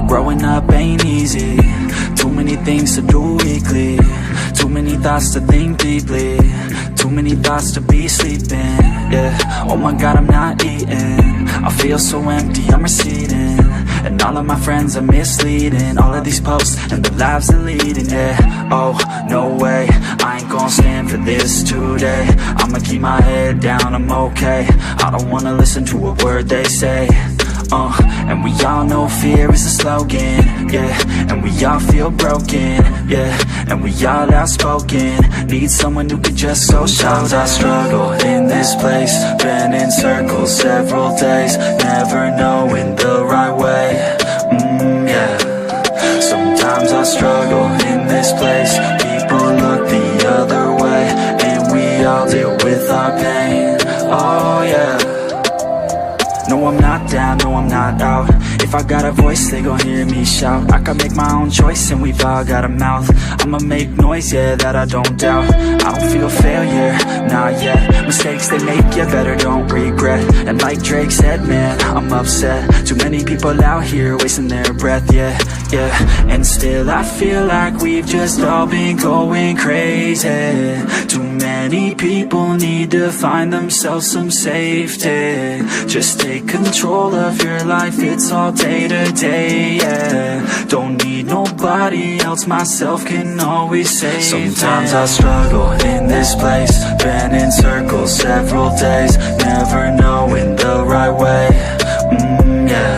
Growing up ain't easy. Too many things to do weekly. Too many thoughts to think deeply. Too many thoughts to be sleeping. Yeah, oh my God, I'm not eating. I feel so empty, I'm receding. And all of my friends are misleading. All of these posts and the lives they're leading. Yeah, oh, no way, I ain't gon' stand for this today. I'ma keep my head down, I'm okay. I don't wanna listen to a word they say. And we all know fear is a slogan, yeah. And we all feel broken, yeah. And we all outspoken. Need someone who could just go. Sometimes I struggle in this place. Been in circles several days, never knowing the right way. Yeah. Sometimes I struggle in this place. People look the other way, and we all deal with our pain. Oh yeah. No, I'm not down, no, I'm not out. If I got a voice, they gon' hear me shout. I can make my own choice and we've all got a mouth. I'ma make noise, yeah, that I don't doubt. I don't feel failure, not yet. Mistakes they make, you better don't regret. And like Drake said, man, I'm upset. Too many people out here wasting their breath, yeah, yeah. And still I feel like we've just all been going crazy. Too many people need to find themselves some safety. Just take control of your life, it's all day to day, yeah. Don't need nobody else, myself can always save. Sometimes I struggle in this place. Been in circles several days, never knowing the right way. Yeah.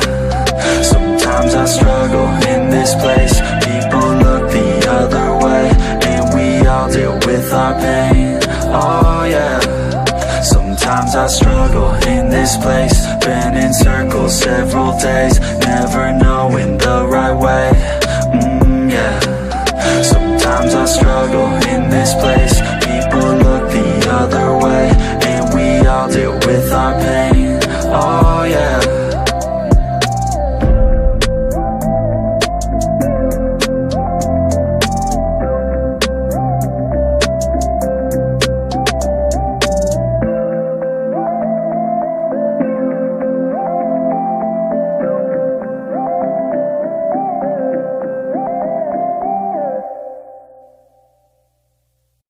Sometimes I struggle in this place. People look the other way, and we all deal with our pain. Oh yeah. Sometimes I struggle in this place. Been in circles several days,